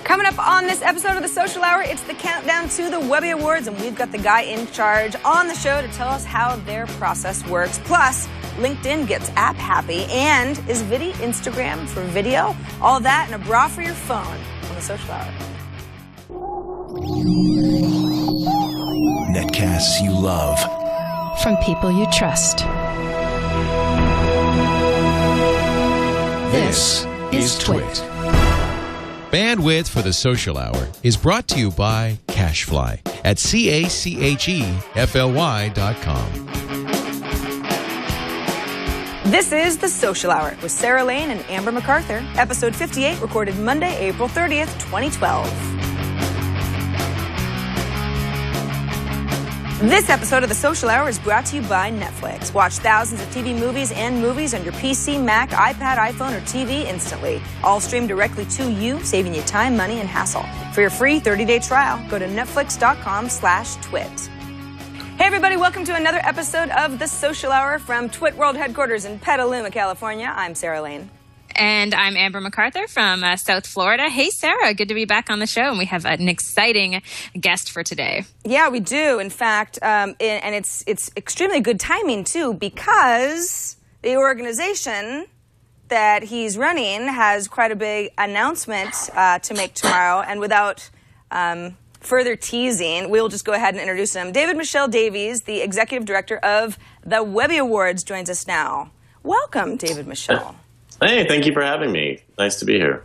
Coming up on this episode of The Social Hour, it's the countdown to the Webby Awards, and we've got the guy in charge on the show to tell us how their process works. Plus, LinkedIn gets app happy, and is Viddy Instagram for video? All that and a bra for your phone on The Social Hour. Netcasts you love. From people you trust. This is TWiT. Bandwidth for the Social Hour is brought to you by Cashfly at CACHEFLY.com. This is The Social Hour with Sarah Lane and Amber MacArthur, episode 58, recorded Monday, April 30th, 2012. This episode of The Social Hour is brought to you by Netflix. Watch thousands of TV movies and movies on your PC, Mac, iPad, iPhone, or TV instantly. All streamed directly to you, saving you time, money, and hassle. For your free 30-day trial, go to netflix.com/twit. Hey everybody, welcome to another episode of The Social Hour from TWiT World Headquarters in Petaluma, California. I'm Sarah Lane. And I'm Amber MacArthur from South Florida. Hey, Sarah, good to be back on the show. And we have an exciting guest for today. Yeah, we do. In fact, and it's extremely good timing, too, because the organization that he's running has quite a big announcement to make tomorrow. And without further teasing, we'll just go ahead and introduce him. David-Michel Davies, the executive director of the Webby Awards, joins us now. Welcome, David-Michel. Hey, thank you for having me. Nice to be here.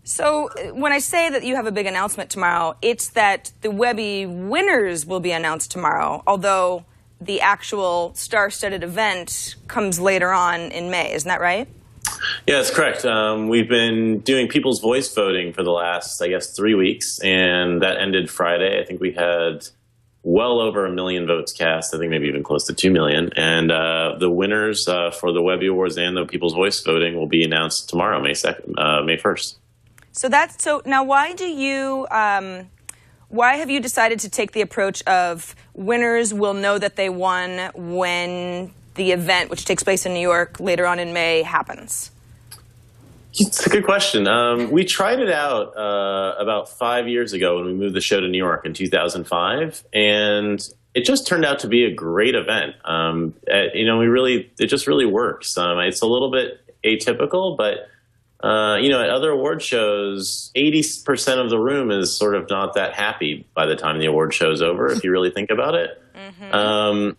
So when I say that you have a big announcement tomorrow, it's that the Webby winners will be announced tomorrow, although the actual star-studded event comes later on in May. Isn't that right? Yeah, that's correct. We've been doing People's Voice voting for the last, 3 weeks, and that ended Friday. I think we had well over 1 million votes cast, I think maybe even close to 2 million. And the winners for the Webby Awards and the People's Voice voting will be announced tomorrow, May 1st. So now why have you decided to take the approach of winners will know that they won when the event, which takes place in New York later on in May, happens? It's a good question. We tried it out about 5 years ago when we moved the show to New York in 2005, and it just turned out to be a great event. It just really works. It's a little bit atypical, but at other award shows, 80% of the room is sort of not that happy by the time the award show's over, if you really think about it. Mm-hmm.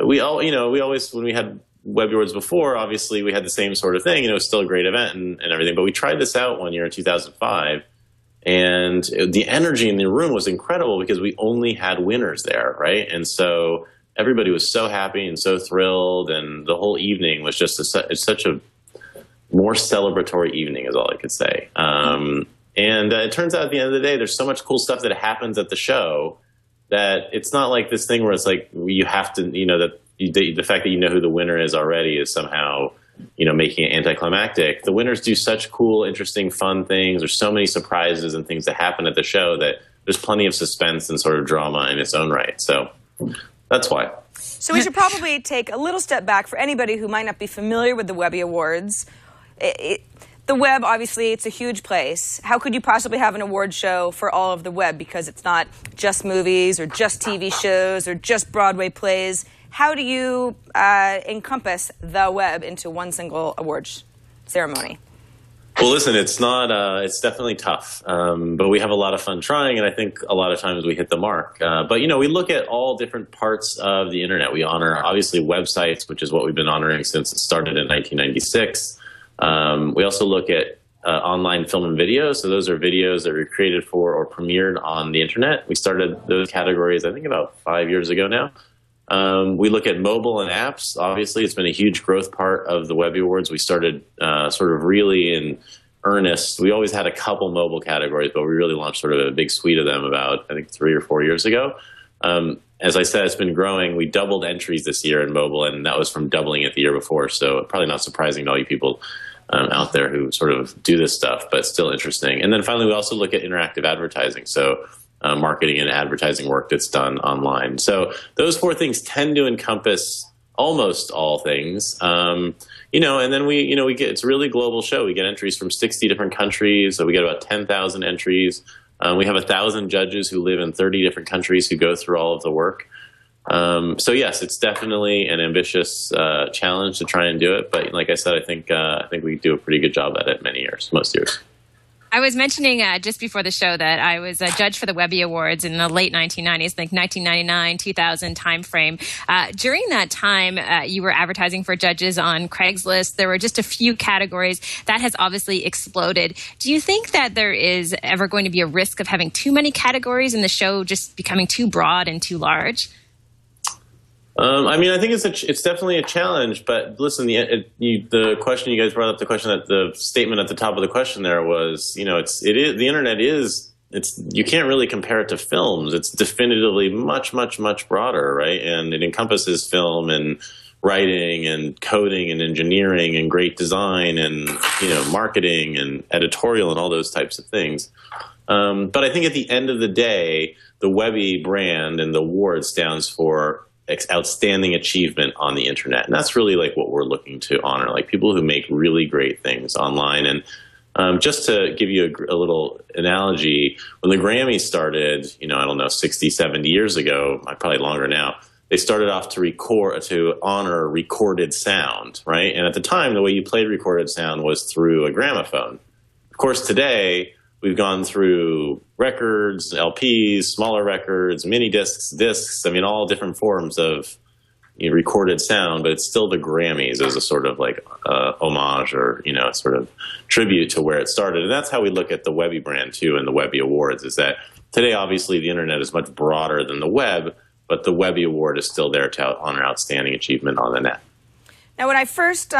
We always, when we had Webby Awards before, obviously we had the same sort of thing. It was still a great event and everything. But we tried this out one year in 2005, and the energy in the room was incredible because we only had winners there, right? And so everybody was so happy and so thrilled, and the whole evening was just such a more celebratory evening, is all I could say. It turns out at the end of the day, there's so much cool stuff that happens at the show that it's not like this thing where it's like you have to, the fact that you know who the winner is already is somehow, making it anticlimactic. The winners do such cool, interesting, fun things. There's so many surprises and things that happen at the show that there's plenty of suspense and sort of drama in its own right. So that's why. So we should probably take a little step back for anybody who might not be familiar with the Webby Awards. The web, obviously, it's a huge place. How could you possibly have an award show for all of the web? Because it's not just movies or just TV shows or just Broadway plays. How do you encompass the web into one single awards ceremony? Well, listen, it's definitely tough, but we have a lot of fun trying, and I think a lot of times we hit the mark. But we look at all different parts of the internet. We honor, obviously, websites, which is what we've been honoring since it started in 1996. We also look at online film and video. So those are videos that were created for or premiered on the internet. We started those categories, I think, about 5 years ago now. We look at mobile and apps. Obviously, it's been a huge growth part of the Webby Awards. We started sort of really in earnest. We always had a couple mobile categories, but we really launched sort of a big suite of them about, I think, 3 or 4 years ago. As I said, it's been growing. We doubled entries this year in mobile, and that was from doubling it the year before. So probably not surprising to all you people out there who sort of do this stuff, but still interesting. And then finally, we also look at interactive advertising. So marketing and advertising work that's done online. So those 4 things tend to encompass almost all things. And then we get, it's a really global show. We get entries from 60 different countries. So we get about 10,000 entries. We have 1,000 judges who live in 30 different countries who go through all of the work. So yes, it's definitely an ambitious challenge to try and do it. But like I said, I think we do a pretty good job at it most years. I was mentioning just before the show that I was a judge for the Webby Awards in the late 1990s, like 1999, 2000 timeframe. During that time, you were advertising for judges on Craigslist. There were just a few categories. That has obviously exploded. Do you think that there is ever going to be a risk of having too many categories and the show just becoming too broad and too large? I think it's definitely a challenge, but listen, the question you guys brought up, the statement at the top of the question there was, the internet you can't really compare it to films. It's definitively much, much, much broader, right? And it encompasses film and writing and coding and engineering and great design and, marketing and editorial and all those types of things. But I think at the end of the day, the Webby brand and the award stands for outstanding achievement on the internet. And that's really like what we're looking to honor, like people who make really great things online. And just to give you a little analogy, when the Grammys started, 60, 70 years ago, probably longer now, they started off to honor recorded sound, right? And at the time, the way you played recorded sound was through a gramophone. Of course, today, we've gone through records, LPs, smaller records, mini discs, all different forms of recorded sound, but it's still the Grammys as a sort of like homage or, sort of tribute to where it started. And that's how we look at the Webby brand too and the Webby Awards, is that today, obviously, the internet is much broader than the web, but the Webby Award is still there to honor outstanding achievement on the net. Now, when I first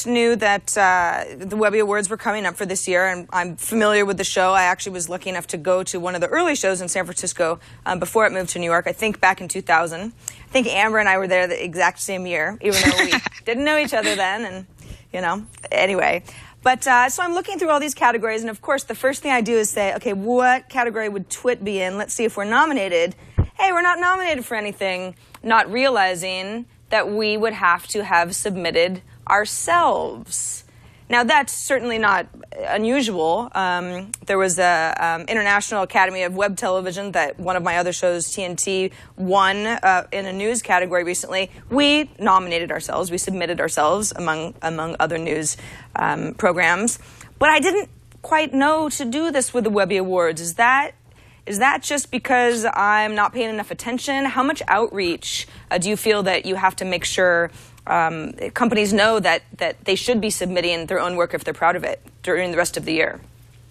knew that the Webby Awards were coming up for this year, and I'm familiar with the show, I actually was lucky enough to go to one of the early shows in San Francisco before it moved to New York, I think back in 2000. I think Amber and I were there the exact same year, even though we didn't know each other then, and, anyway. But so I'm looking through all these categories, and of course, the first thing I do is say, okay, what category would TWiT be in? Let's see if we're nominated. Hey, we're not nominated for anything, not realizing that we would have to have submitted ourselves. Now, that's certainly not unusual. There was a International Academy of Web Television that one of my other shows, TNT, won in a news category recently. We nominated ourselves. We submitted ourselves among other news programs. But I didn't quite know to do this with the Webby Awards. Is that just because I'm not paying enough attention? How much outreach do you feel that you have to make sure companies know that they should be submitting their own work if they're proud of it during the rest of the year?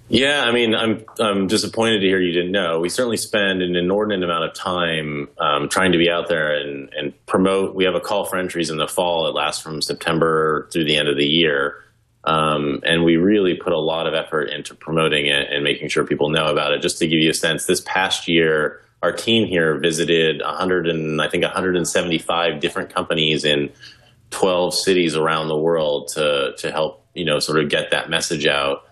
Yeah, I'm disappointed to hear you didn't know. We certainly spend an inordinate amount of time trying to be out there and promote. We have a call for entries in the fall. It lasts from September through the end of the year. And we really put a lot of effort into promoting it and making sure people know about it. Just to give you a sense, this past year, our team here visited 175 different companies in 12 cities around the world to help, sort of get that message out.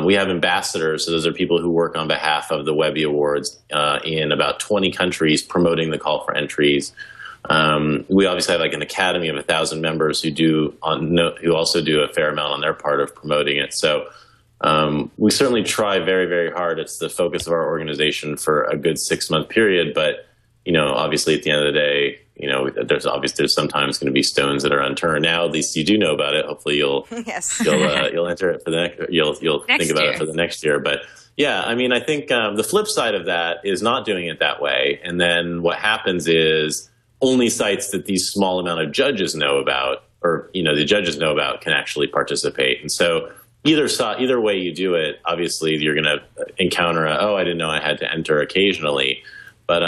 We have ambassadors, so those are people who work on behalf of the Webby Awards in about 20 countries promoting the call for entries. We obviously have like an academy of 1,000 members who also do a fair amount on their part of promoting it. So we certainly try very, very hard. It's the focus of our organization for a good 6-month period. But, obviously at the end of the day, there's sometimes going to be stones that are unturned. Now, at least you do know about it. Hopefully you'll you'll enter it for the you'll think about it for the next year. But yeah, I think the flip side of that is not doing it that way. And then what happens is only sites that these small amount of judges know about, or the judges know about, can actually participate. And so either way you do it, obviously you're going to encounter I didn't know I had to enter occasionally. But,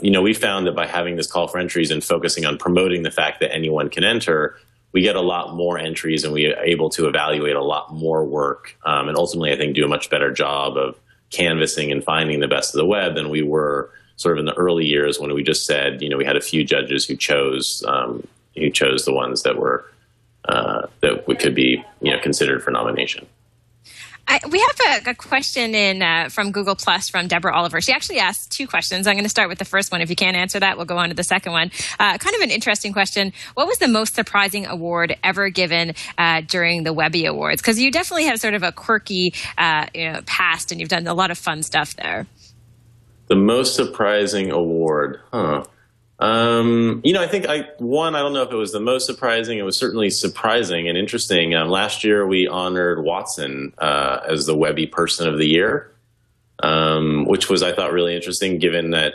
we found that by having this call for entries and focusing on promoting the fact that anyone can enter, we get a lot more entries and we are able to evaluate a lot more work. And ultimately, I think, do a much better job of canvassing and finding the best of the web than we were sort of in the early years when we just said, we had a few judges who chose the ones that were that could be considered for nomination. We have a question in from Google Plus from Deborah Oliver. She actually asked two questions. I'm going to start with the first one. If you can't answer that, we'll go on to the second one. Kind of an interesting question. What was the most surprising award ever given during the Webby Awards? Because you definitely have sort of a quirky past, and you've done a lot of fun stuff there. The most surprising award, huh? I think I don't know if it was the most surprising. It was certainly surprising and interesting. Last year, we honored Watson as the Webby Person of the Year, which was, I thought, really interesting, given that,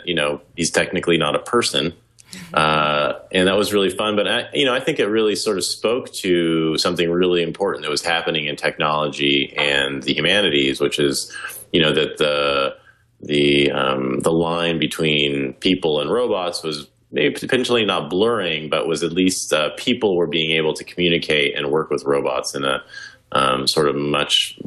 he's technically not a person. And that was really fun. But, I think it really sort of spoke to something really important that was happening in technology and the humanities, which is, that the line between people and robots was maybe potentially not blurring, but was at least people were being able to communicate and work with robots in a sort of much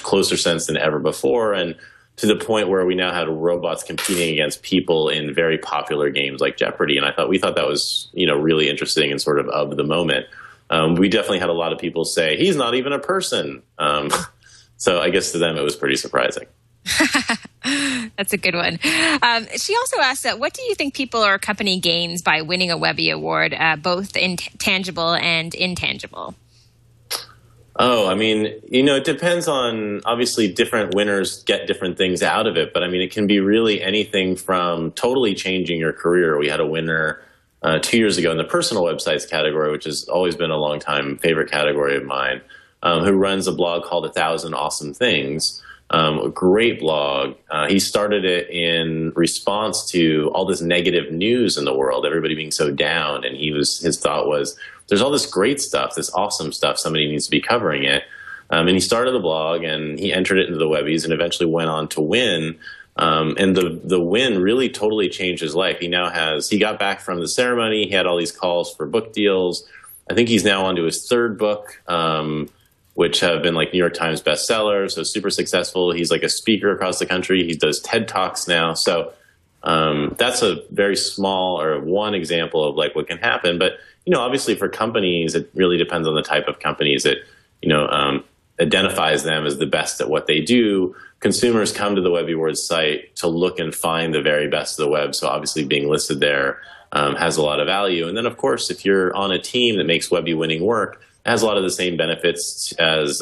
closer sense than ever before, and to the point where we now had robots competing against people in very popular games like Jeopardy. And we thought that was really interesting and sort of the moment. We definitely had a lot of people say he's not even a person. So I guess to them it was pretty surprising. That's a good one. She also asked, what do you think people or company gains by winning a Webby Award, both tangible and intangible? Oh, it depends on, obviously different winners get different things out of it, but it can be really anything from totally changing your career. We had a winner 2 years ago in the personal websites category, which has always been a long time favorite category of mine, who runs a blog called 1,000 Awesome Things. A great blog. He started it in response to all this negative news in the world, everybody being so down. And his thought was, there's all this great stuff, this awesome stuff. Somebody needs to be covering it. And he started the blog and he entered it into the Webbys and eventually went on to win. And the win really totally changed his life. He got back from the ceremony. He had all these calls for book deals. I think he's now on to his third book, which have been like New York Times bestsellers, so super successful. He's like a speaker across the country. He does TED Talks now. So that's a very small or one example of like what can happen. But, obviously for companies, it really depends on the type of companies that, identifies them as the best at what they do. Consumers come to the Webby Awards site to look and find the very best of the web. So obviously being listed there has a lot of value. And then, of course, if you're on a team that makes Webby winning work, has a lot of the same benefits as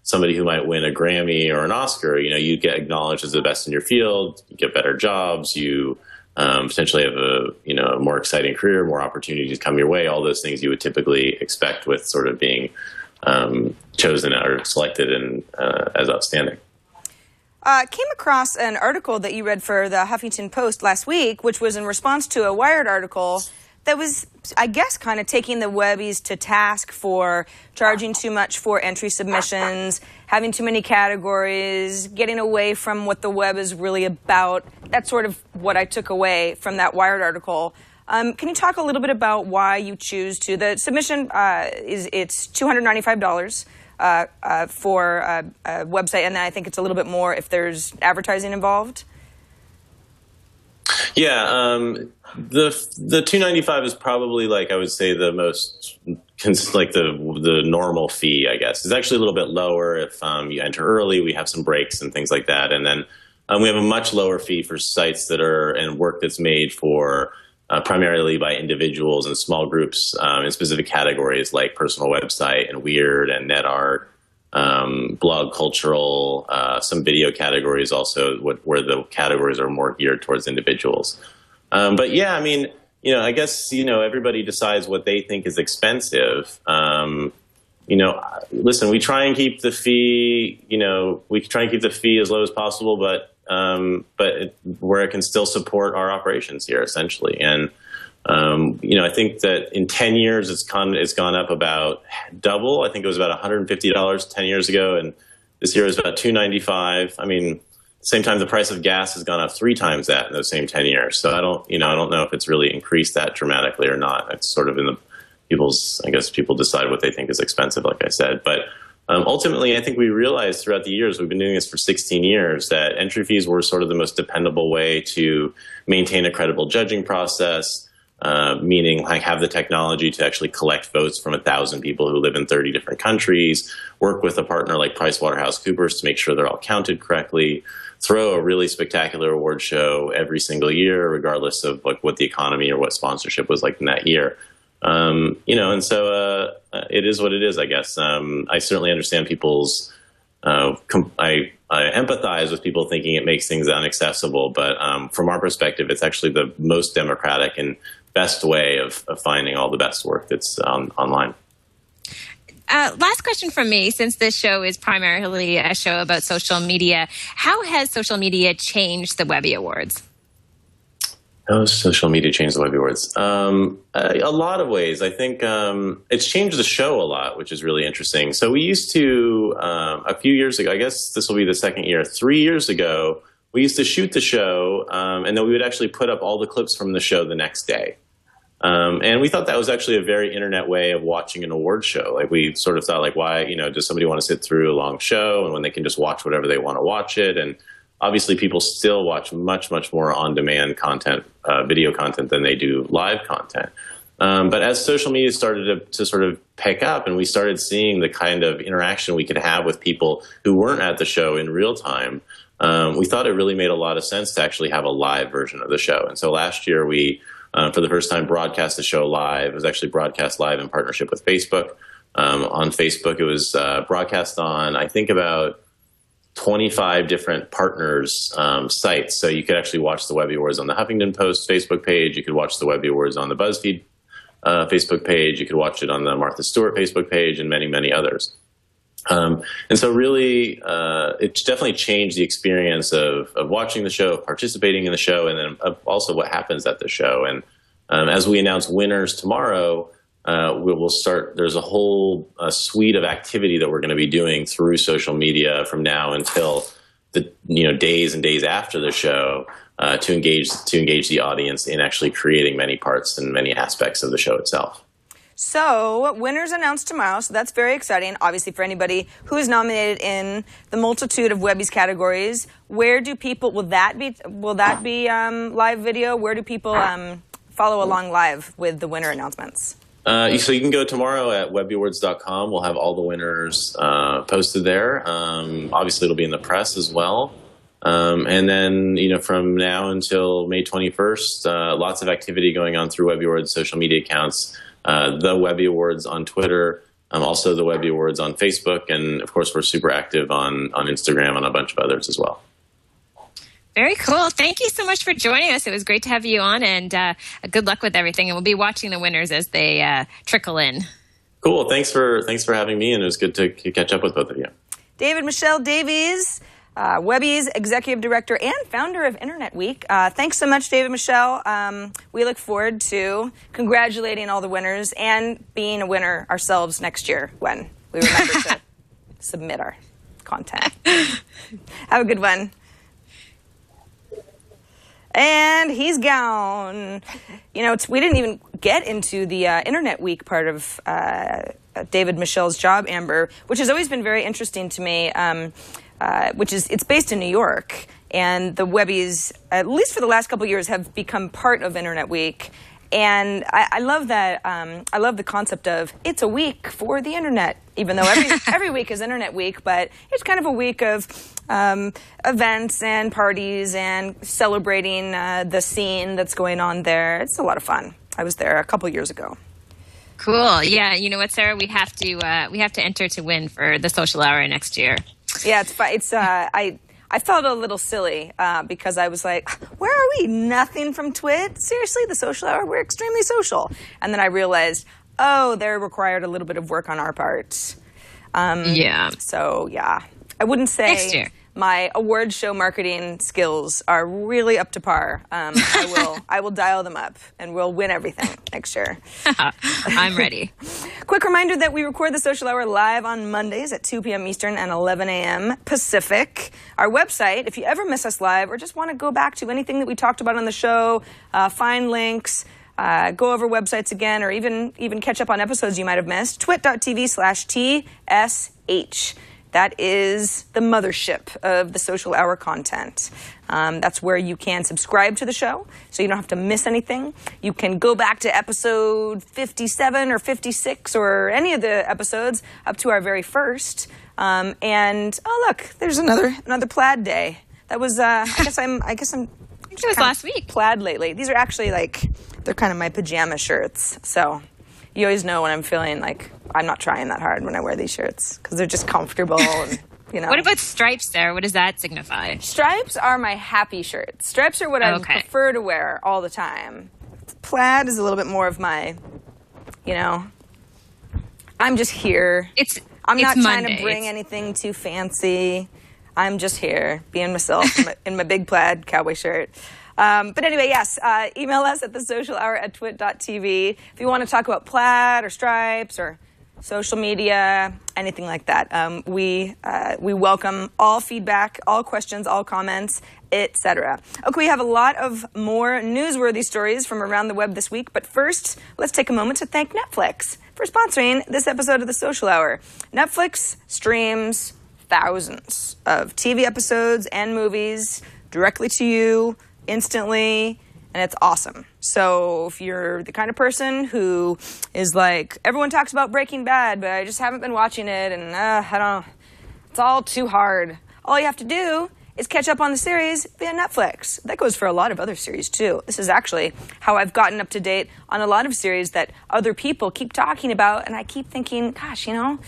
somebody who might win a Grammy or an Oscar. You get acknowledged as the best in your field, you get better jobs, you potentially have a more exciting career, more opportunities come your way, all those things you would typically expect with sort of being chosen or selected and as outstanding. Came across an article that you read for the Huffington Post last week, which was in response to a Wired article that was, I guess, kind of taking the Webbys to task for charging too much for entry submissions, having too many categories, getting away from what the web is really about. That's sort of what I took away from that Wired article. Can you talk a little bit about why you choose to? The submission it's $295 for a website, and then I think it's a little bit more if there's advertising involved. Yeah, the $295 is probably like, I would say, the most like the normal fee, I guess. It's actually a little bit lower if you enter early. We have some breaks and things like that, and then we have a much lower fee for sites that are and work that's made for primarily by individuals and small groups in specific categories like personal website and weird and net art. Blog cultural, some video categories also where the categories are more geared towards individuals. But yeah, I guess, everybody decides what they think is expensive. Listen, we try and keep the fee, as low as possible, but where it can still support our operations here essentially. And, I think that in 10 years, it's gone up about double. I think it was about $150 10 years ago. And this year is about $295. At the same time, the price of gas has gone up 3 times that in those same 10 years. So I don't know if it's really increased that dramatically or not. It's sort of in the people decide what they think is expensive, like I said. But ultimately, I think we realized throughout the years, we've been doing this for 16 years, that entry fees were sort of the most dependable way to maintain a credible judging process, meaning like have the technology to actually collect votes from 1,000 people who live in 30 different countries, work with a partner like PricewaterhouseCoopers to make sure they're all counted correctly, throw a really spectacular award show every single year, regardless of like what the economy or what sponsorship was like in that year. And so it is what it is, I guess. I certainly understand people's, I empathize with people thinking it makes things inaccessible, but from our perspective, it's actually the most democratic and best way of finding all the best work that's online. Last question from me, since this show is primarily a show about social media, how has social media changed the Webby Awards? How has social media changed the Webby Awards? A lot of ways. I think it's changed the show a lot, which is really interesting. So we used to, a few years ago, I guess this will be the second year, 3 years ago, we used to shoot the show, and then we would actually put up all the clips from the show the next day. And we thought that was actually a very internet way of watching an award show. Like we sort of thought like, why, does somebody want to sit through a long show and when they can just watch whatever they want to watch it? And obviously people still watch much, much more on-demand content, video content than they do live content. But as social media started to sort of pick up and we started seeing the kind of interaction we could have with people who weren't at the show in real time, we thought it really made a lot of sense to actually have a live version of the show. And so last year we, for the first time, broadcast the show live. It was actually broadcast live in partnership with Facebook. On Facebook, it was broadcast on, I think, about 25 different partners' sites. So you could actually watch the Webby Awards on the Huffington Post Facebook page. You could watch the Webby Awards on the BuzzFeed Facebook page. You could watch it on the Martha Stewart Facebook page and many, many others. And so really, it definitely changed the experience of watching the show, of participating in the show, and then also what happens at the show. And as we announce winners tomorrow, we will start. There's a whole suite of activity that we're going to be doing through social media from now until the days and days after the show to engage the audience in actually creating many parts and many aspects of the show itself. So, winners announced tomorrow, so that's very exciting, obviously, for anybody who is nominated in the multitude of Webby's categories. Where do people, will that be live video? Where do people follow along live with the winner announcements? So you can go tomorrow at webbyawards.com. We'll have all the winners posted there. Obviously, it'll be in the press as well. And then, from now until May 21st, lots of activity going on through Webby Awards social media accounts. The Webby Awards on Twitter, also the Webby Awards on Facebook, and of course we're super active on Instagram and a bunch of others as well. Very cool. Thank you so much for joining us. It was great to have you on, and good luck with everything. And we'll be watching the winners as they trickle in. Cool. Thanks for having me, and it was good to catch up with both of you. David-Michel Davies, Webby's executive director and founder of Internet Week. Thanks so much, David-Michel. We look forward to congratulating all the winners and being a winner ourselves next year when we remember to submit our content. Have a good one. And he's gone. We didn't even get into the Internet Week part of David-Michel's job, Amber, which has always been very interesting to me. It's based in New York, and the Webbys, at least for the last couple of years, have become part of Internet Week. And I love that. I love the concept of it's a week for the internet, even though every week is Internet Week, but it's kind of a week of events and parties and celebrating the scene that's going on there. It's a lot of fun. I was there a couple years ago. Cool. Yeah. You know what, Sarah? We have to enter to win for the social hour next year. Yeah, it's fun. I felt a little silly because I was like, where are we? Nothing from TWiT? Seriously, the social hour? We're extremely social. And then I realized, they're required a little bit of work on our part. Yeah. So, yeah. I wouldn't say next year. My award show marketing skills are really up to par. I will dial them up, and we'll win everything next year. I'm ready. Quick reminder that we record the Social Hour live on Mondays at 2 p.m. Eastern and 11 a.m. Pacific. Our website, if you ever miss us live or just want to go back to anything that we talked about on the show, find links, go over websites again, or even catch up on episodes you might have missed, twit.tv/TSH. That is the mothership of the Social Hour content. That's where you can subscribe to the show, so you don't have to miss anything. You can go back to episode 57 or 56 or any of the episodes up to our very first. And oh look, there's another plaid day. That was I guess I'm it was last week. Plaid lately. These are actually they're kind of my pajama shirts. So you always know when I'm feeling like I'm not trying that hard when I wear these shirts because they're just comfortable and, you know. What about stripes there? What does that signify? Stripes are my happy shirts. Stripes are what I prefer to wear all the time. Plaid is a little bit more of my, you know, I'm just here. I'm not trying to bring anything too fancy. I'm just here being myself in my big plaid cowboy shirt. But anyway, yes, email us at thesocialhour@twit.tv if you want to talk about plaid or stripes or social media, anything like that. We welcome all feedback, all questions, all comments, etc. Okay, we have a lot of more newsworthy stories from around the web this week, but first, let's take a moment to thank Netflix for sponsoring this episode of The Social Hour. Netflix streams thousands of TV episodes and movies directly to you instantly, and it's awesome. So if you're the kind of person who is like, everyone talks about Breaking Bad, but I just haven't been watching it, and I don't, it's all too hard. All you have to do is catch up on the series via Netflix. That goes for a lot of other series too. This is actually how I've gotten up to date on a lot of series that other people keep talking about, and I keep thinking, gosh, you know,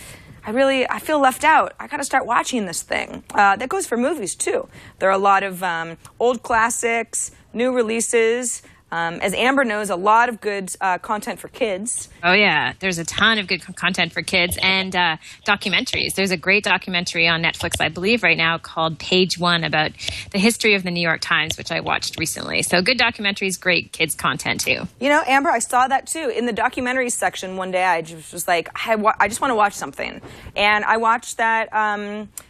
I feel left out. I gotta start watching this thing. That goes for movies too. There are a lot of old classics, new releases. As Amber knows, a lot of good content for kids. Oh, yeah. There's a ton of good content for kids and documentaries. There's a great documentary on Netflix, I believe, right now called Page One about the history of the New York Times, which I watched recently. So good documentaries, great kids content, too. You know, Amber, I saw that, too. In the documentaries section one day, I just was like, I just want to watch something. And I watched that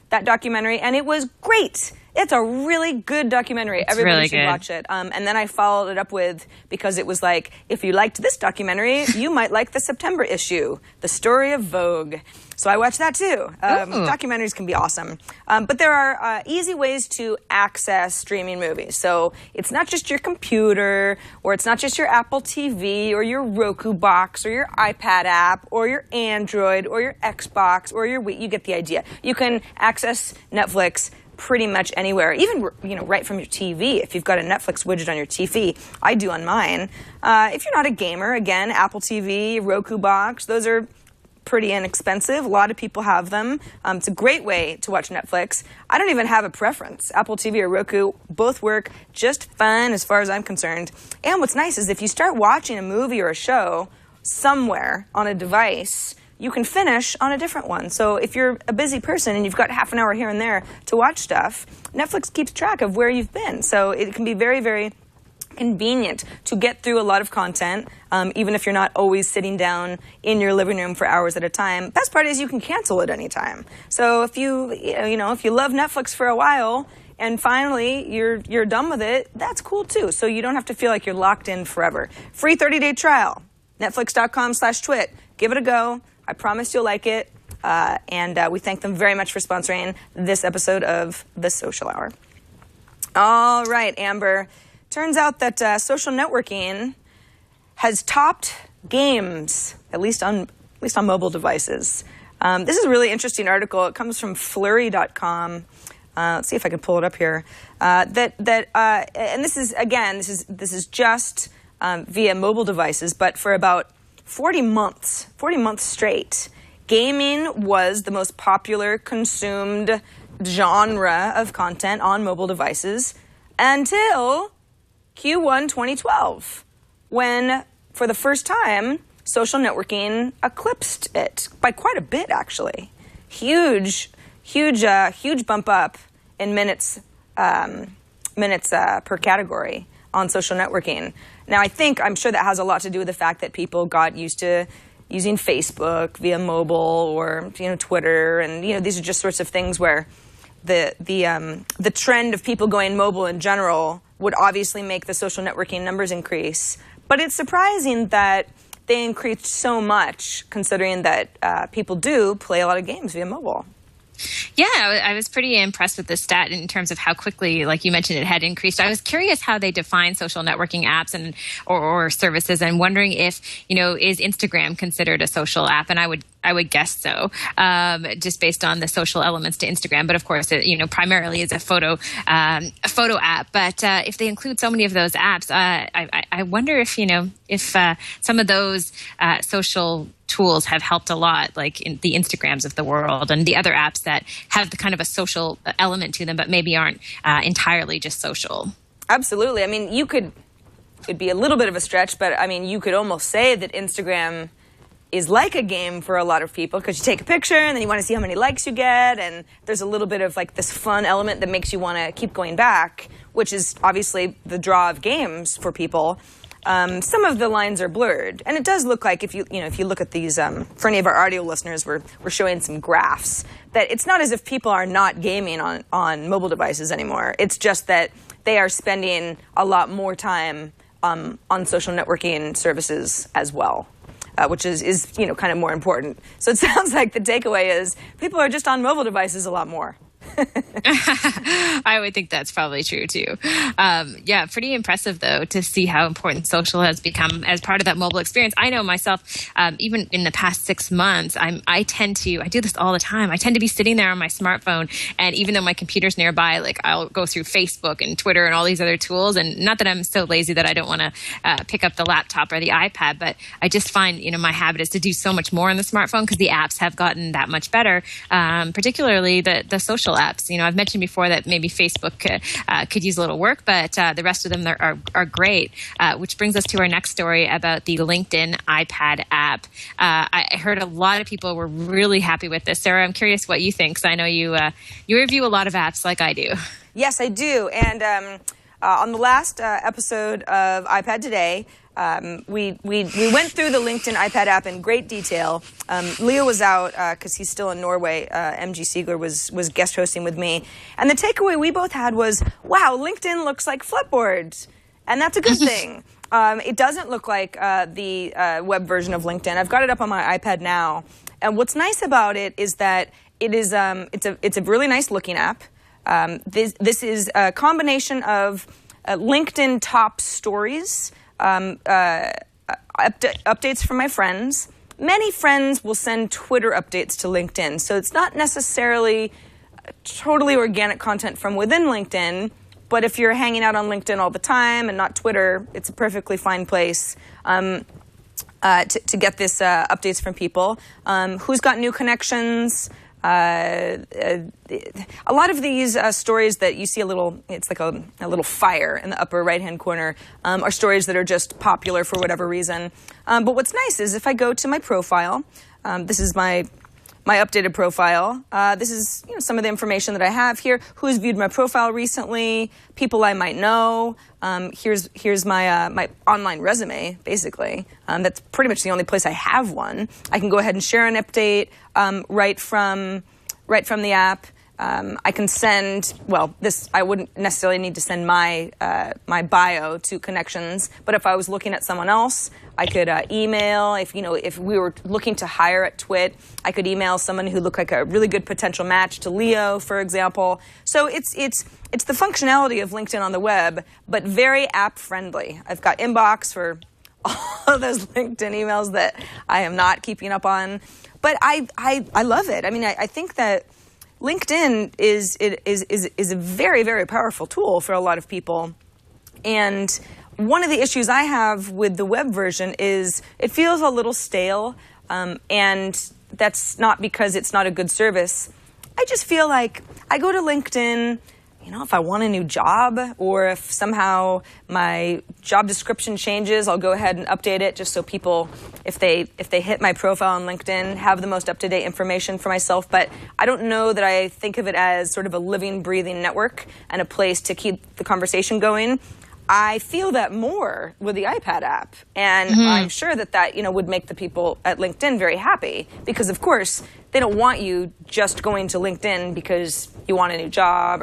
documentary, and it was great. It's a really good documentary. Everybody should watch it. And then I followed it up with, because it was like, if you liked this documentary, you might like the September issue, The Story of Vogue. So I watched that too. Documentaries can be awesome. But there are easy ways to access streaming movies. So it's not just your computer, or it's not just your Apple TV, or your Roku box, or your iPad app, or your Android, or your Xbox, or your Wii. You get the idea. You can access Netflix pretty much anywhere, even, you know, right from your TV. If you've got a Netflix widget on your TV, I do on mine. If you're not a gamer, again, Apple TV, Roku box, those are pretty inexpensive. A lot of people have them. It's a great way to watch Netflix. I don't even have a preference. Apple TV or Roku, both work just fine as far as I'm concerned. And what's nice is if you start watching a movie or a show somewhere on a device, you can finish on a different one. So if you're a busy person and you've got half an hour here and there to watch stuff, Netflix keeps track of where you've been. So it can be very, very convenient to get through a lot of content, even if you're not always sitting down in your living room for hours at a time. Best part is you can cancel at any time. So if if you love Netflix for a while and finally you're done with it, that's cool too. So you don't have to feel like you're locked in forever. Free 30-day trial, netflix.com/twit. Give it a go. I promise you'll like it, and we thank them very much for sponsoring this episode of The Social Hour. All right, Amber. Turns out that social networking has topped games, at least on mobile devices. This is a really interesting article. It comes from flurry.com. Let's see if I can pull it up here. And this is just via mobile devices, but for about 40 months straight, gaming was the most popular consumed genre of content on mobile devices until Q1 2012, when, for the first time, social networking eclipsed it by quite a bit, actually. Huge bump up in minutes per category on social networking. Now, I'm sure that has a lot to do with the fact that people got used to using Facebook via mobile or, Twitter, and, these are just sorts of things where the trend of people going mobile in general would obviously make the social networking numbers increase. But it's surprising that they increased so much, considering that people do play a lot of games via mobile. Yeah, I was pretty impressed with the stat in terms of how quickly, like you mentioned, it had increased. I was curious how they define social networking apps and or services, and wondering if, is Instagram considered a social app? And I would guess so, just based on the social elements to Instagram. But of course, it, primarily is a photo app. But if they include so many of those apps, I wonder if some of those social tools have helped a lot, like in the Instagrams of the world and the other apps that have the kind of a social element to them, but maybe aren't entirely just social. Absolutely. I mean, it'd be a little bit of a stretch, but I mean, you could almost say that Instagram is like a game for a lot of people, because you take a picture and then you want to see how many likes you get, and there's a little bit of like this fun element that makes you want to keep going back, which is obviously the draw of games for people. Some of the lines are blurred, and it does look like if you look at these, for any of our audio listeners, we're showing some graphs, that it's not as if people are not gaming on mobile devices anymore. It's just that they are spending a lot more time on social networking services as well, which is kind of more important. So it sounds like the takeaway is people are just on mobile devices a lot more. I would think that's probably true too. Yeah, pretty impressive though to see how important social has become as part of that mobile experience. I know myself, even in the past 6 months, I do this all the time. I tend to be sitting there on my smartphone, and even though my computer's nearby, like I'll go through Facebook and Twitter and all these other tools. And not that I'm so lazy that I don't want to pick up the laptop or the iPad, but I just find my habit is to do so much more on the smartphone because the apps have gotten that much better, particularly the social apps. I've mentioned before that maybe Facebook could use a little work, but the rest of them are great, which brings us to our next story about the LinkedIn iPad app. I heard a lot of people were really happy with this. Sarah, I'm curious what you think, because I know you review a lot of apps like I do. Yes, I do. And on the last episode of iPad Today, we went through the LinkedIn iPad app in great detail. Leo was out because he's still in Norway. MG Siegler was guest hosting with me. And the takeaway we both had was, wow, LinkedIn looks like Flipboard. And that's a good thing. It doesn't look like the web version of LinkedIn. I've got it up on my iPad now. And what's nice about it is that it's a really nice looking app. This is a combination of LinkedIn top stories, updates from my friends. Many friends will send Twitter updates to LinkedIn, so it's not necessarily totally organic content from within LinkedIn, but if you're hanging out on LinkedIn all the time and not Twitter, it's a perfectly fine place to get this updates from people. Who's got new connections? A lot of these stories that you see it's like a little fire in the upper right-hand corner, are stories that are just popular for whatever reason. But what's nice is if I go to my profile, this is my updated profile. This is some of the information that I have here. Who's viewed my profile recently? People I might know. Here's my online resume, basically. That's pretty much the only place I have one. I can go ahead and share an update right from the app. I can send, I wouldn't necessarily need to send my bio to connections, but if I was looking at someone else, I could email. If we were looking to hire at TWiT, I could email someone who looked like a really good potential match to Leo, for example. So it's the functionality of LinkedIn on the web, but very app friendly. I've got inbox for all of those LinkedIn emails that I am not keeping up on, but I love it. I mean, I think that LinkedIn is a very, very powerful tool for a lot of people. And one of the issues I have with the web version is it feels a little stale, and that's not because it's not a good service. I just feel like I go to LinkedIn, if I want a new job, or if somehow my job description changes, I'll go ahead and update it just so people, if they hit my profile on LinkedIn, have the most up-to-date information for myself. But I don't know that I think of it as sort of a living, breathing network and a place to keep the conversation going. I feel that more with the iPad app, and I'm sure that would make the people at LinkedIn very happy, because of course they don't want you just going to LinkedIn because you want a new job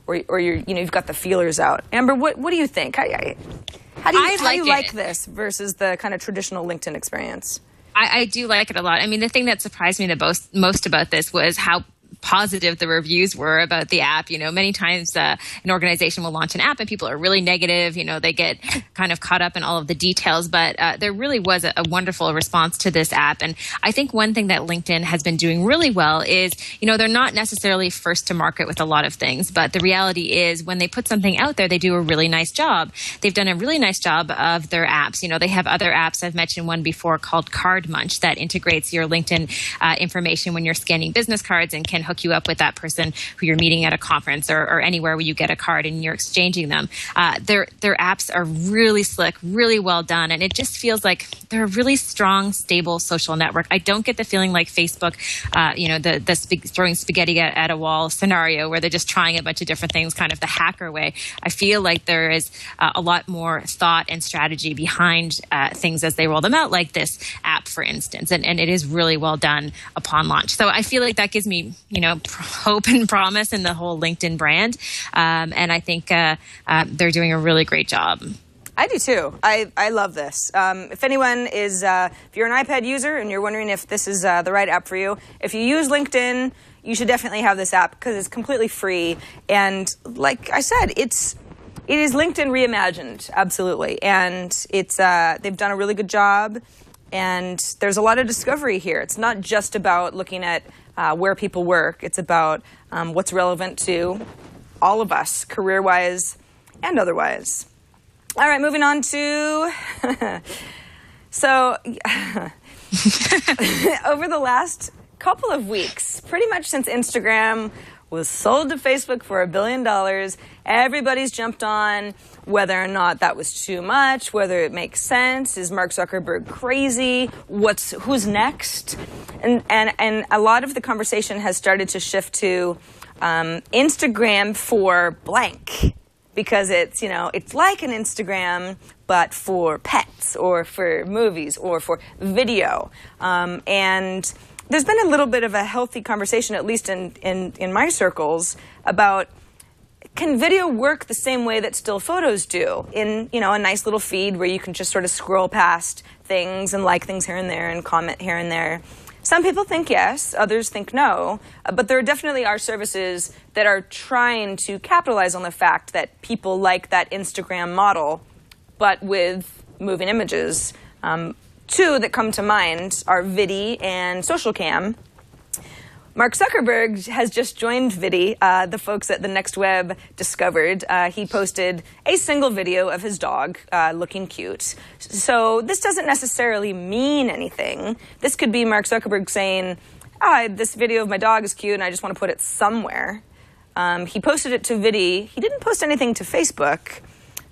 or you've got the feelers out. Amber, what do you think? How do you like this versus the kind of traditional LinkedIn experience? I do like it a lot. I mean, the thing that surprised me the most about this was how positive the reviews were about the app. Many times an organization will launch an app and people are really negative. They get kind of caught up in all of the details, but there really was a wonderful response to this app. And I think one thing that LinkedIn has been doing really well is, they're not necessarily first to market with a lot of things, but the reality is when they put something out there, they do a really nice job. They've done a really nice job of their apps. They have other apps. I've mentioned one before called Card Munch that integrates your LinkedIn information when you're scanning business cards and can hook you up with that person who you're meeting at a conference or anywhere where you get a card and you're exchanging them. Their apps are really slick, really well done, and it just feels like they're a really strong, stable social network. I don't get the feeling like Facebook, the throwing spaghetti at a wall scenario where they're just trying a bunch of different things, kind of the hacker way. I feel like there is a lot more thought and strategy behind things as they roll them out, like this app, for instance, and it is really well done upon launch. So I feel like that gives me, hope and promise in the whole LinkedIn brand. And I think they're doing a really great job. I do too. I love this. If anyone is, if you're an iPad user and you're wondering if this is the right app for you, if you use LinkedIn, you should definitely have this app because it's completely free. And like I said, it is LinkedIn reimagined, absolutely. And they've done a really good job. And there's a lot of discovery here. It's not just about looking at where people work. It's about what's relevant to all of us, career-wise and otherwise. All right, moving on to... So, over the last couple of weeks, pretty much since Instagram was sold to Facebook for $1 billion, everybody's jumped on whether or not that was too much, whether it makes sense. Is Mark Zuckerberg crazy? Who's next? And a lot of the conversation has started to shift to Instagram for blank, because it's like an Instagram but for pets or for movies or for video. And there's been a little bit of a healthy conversation, at least in my circles, about can video work the same way that still photos do in a nice little feed where you can just sort of scroll past things and like things here and there and comment here and there. Some people think yes, others think no, but there definitely are services that are trying to capitalize on the fact that people like that Instagram model, but with moving images. Two that come to mind are Vidi and SocialCam. Mark Zuckerberg has just joined Vidi, the folks at the Next Web discovered. He posted a single video of his dog looking cute. So this doesn't necessarily mean anything. This could be Mark Zuckerberg saying, this video of my dog is cute and I just want to put it somewhere. He posted it to Vidi. He didn't post anything to Facebook.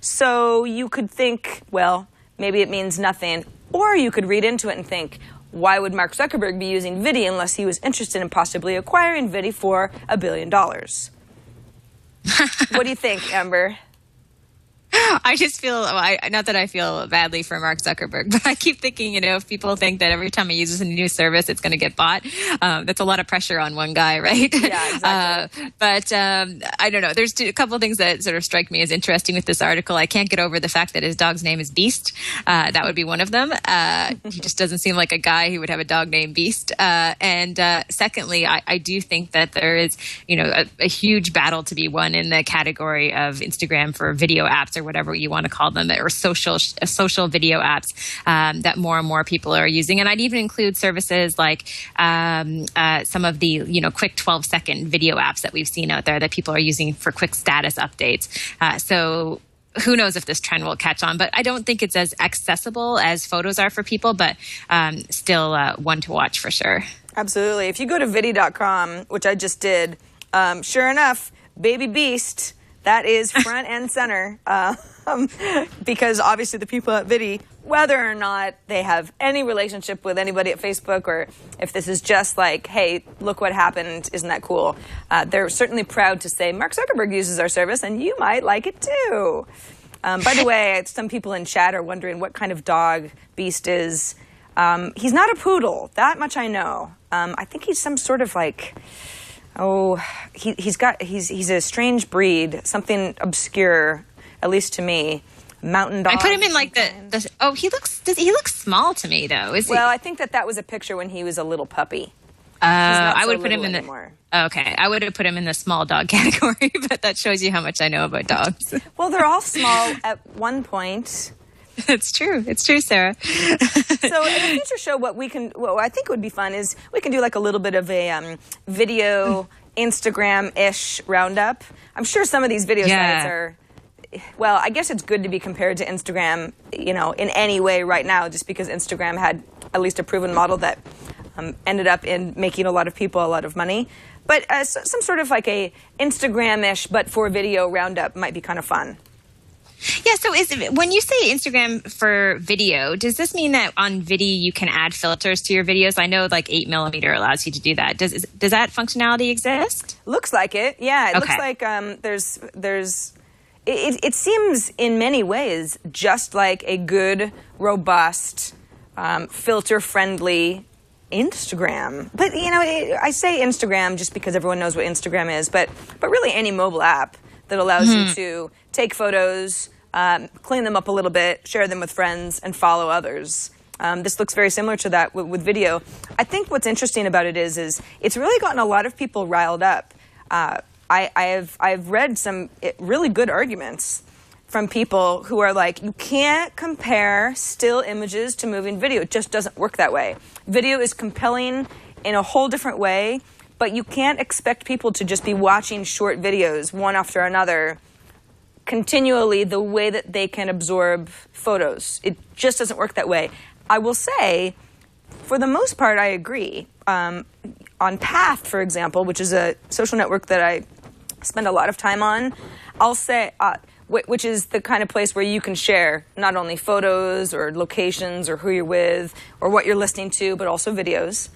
So you could think, well, maybe it means nothing. Or you could read into it and think, why would Mark Zuckerberg be using Vidi unless he was interested in possibly acquiring Vidi for $1 billion? What do you think, Amber? I just feel, not that I feel badly for Mark Zuckerberg, but I keep thinking, if people think that every time he uses a new service, it's going to get bought, that's a lot of pressure on one guy, right? Yeah, exactly. But I don't know. There's a couple of things that sort of strike me as interesting with this article. I can't get over the fact that his dog's name is Beast. That would be one of them. He just doesn't seem like a guy who would have a dog named Beast. And secondly, I do think that there is, a huge battle to be won in the category of Instagram for video apps or whatever you want to call them, or social video apps that more and more people are using. And I'd even include services like some of the quick 12-second video apps that we've seen out there that people are using for quick status updates. So who knows if this trend will catch on, but I don't think it's as accessible as photos are for people, but still one to watch for sure. Absolutely. If you go to vidi.com, which I just did, sure enough, Baby Beast, that is front and center, because obviously the people at Vidi, whether or not they have any relationship with anybody at Facebook, or if this is just like, hey, look what happened, isn't that cool? They're certainly proud to say, Mark Zuckerberg uses our service, and you might like it too. By the way, some people in chat are wondering what kind of dog Beast is. He's not a poodle, that much I know. I think he's some sort of like... he's a strange breed, something obscure, at least to me. Mountain dog. I put him in like he looks small to me though. Well, I think that was a picture when he was a little puppy. I would put him in anymore. Okay, I would have put him in the small dog category, but that shows you how much I know about dogs. Well, they're all small at one point. It's true, Sarah. So in a future show, what I think would be fun is we can do like a little bit of a video Instagram-ish roundup. I'm sure some of these video sites are, well, I guess it's good to be compared to Instagram, in any way right now, just because Instagram had at least a proven model that ended up in making a lot of people a lot of money. But some sort of like a Instagram-ish, but for video roundup might be kind of fun. Yeah, so when you say Instagram for video, does this mean that on video you can add filters to your videos? I know like 8mm allows you to do that. Does that functionality exist? Looks like it, yeah. It looks like it seems in many ways just like a good, robust, filter-friendly Instagram. But, I say Instagram just because everyone knows what Instagram is, but really any mobile app that allows you to take photos, clean them up a little bit, share them with friends, and follow others. This looks very similar to that with video. I think what's interesting about it is it's really gotten a lot of people riled up. I've read some really good arguments from people who are like, you can't compare still images to moving video. It just doesn't work that way. Video is compelling in a whole different way, but you can't expect people to just be watching short videos one after another continually the way that they can absorb photos. It just doesn't work that way. I will say, for the most part, I agree. On Path, for example, which is a social network that I spend a lot of time on, I'll say, which is the kind of place where you can share not only photos or locations or who you're with or what you're listening to, but also videos.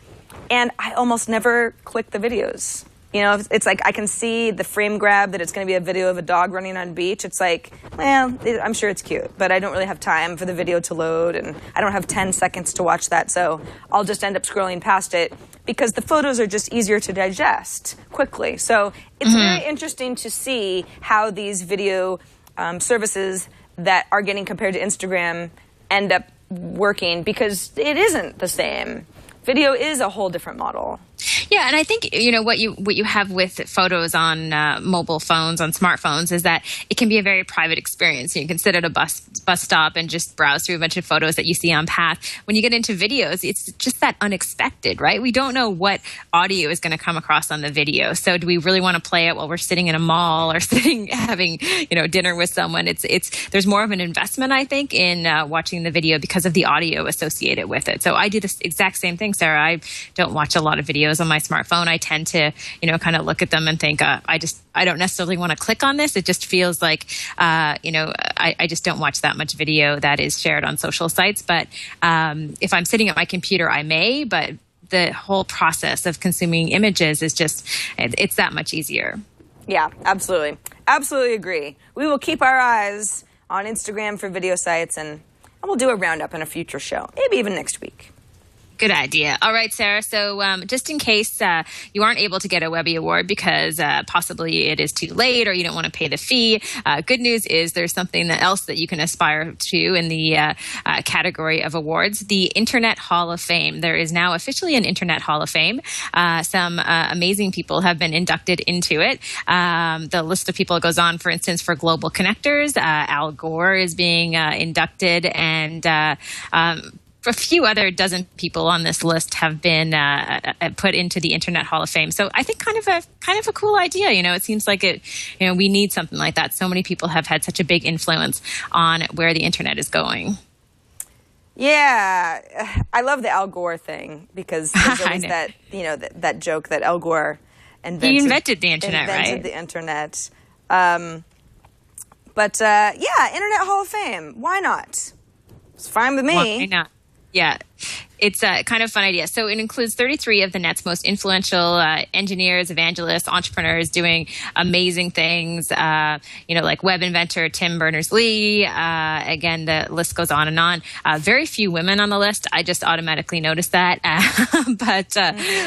And I almost never click the videos. It's like I can see the frame grab that it's going to be a video of a dog running on a beach. It's like, well, I'm sure it's cute, but I don't really have time for the video to load, and I don't have 10 seconds to watch that, so I'll just end up scrolling past it because the photos are just easier to digest quickly. So it's very interesting to see how these video services that are getting compared to Instagram end up working, because it isn't the same. Video is a whole different model. Yeah, and I think what you have with photos on mobile phones, on smartphones, is that it can be a very private experience. You can sit at a bus stop and just browse through a bunch of photos that you see on Path. When you get into videos, it's just that unexpected, right? We don't know what audio is going to come across on the video. So do we really want to play it while we're sitting in a mall or having dinner with someone? There's more of an investment, I think, in watching the video because of the audio associated with it. So I do this exact same thing, Sarah. I don't watch a lot of videos on my smartphone. I tend to, kind of look at them and think, I don't necessarily want to click on this. It just feels like, I just don't watch that much video that is shared on social sites. But if I'm sitting at my computer, I may, but the whole process of consuming images is just, it's that much easier. Yeah, absolutely. Absolutely agree. We will keep our eyes on Instagram for video sites, and we'll do a roundup in a future show, maybe even next week. Good idea. All right, Sarah. So just in case you aren't able to get a Webby Award because possibly it is too late or you don't want to pay the fee, good news is there's something else that you can aspire to in the category of awards, the Internet Hall of Fame. There is now officially an Internet Hall of Fame. Some amazing people have been inducted into it. The list of people goes on, for instance, for Global Connectors. Al Gore is being inducted, and a few other dozen people on this list have been put into the Internet Hall of Fame. So I think kind of a cool idea. It seems like we need something like that. So many people have had such a big influence on where the internet is going. Yeah, I love the Al Gore thing because there's always that that joke that Al Gore invented. He invented the internet, right? The internet. But Internet Hall of Fame. Why not? It's fine with me. Why not? Yeah, it's a kind of fun idea. So it includes 33 of the net's most influential engineers, evangelists, entrepreneurs doing amazing things, like web inventor Tim Berners-Lee. Again, the list goes on and on. Very few women on the list. I just automatically noticed that, but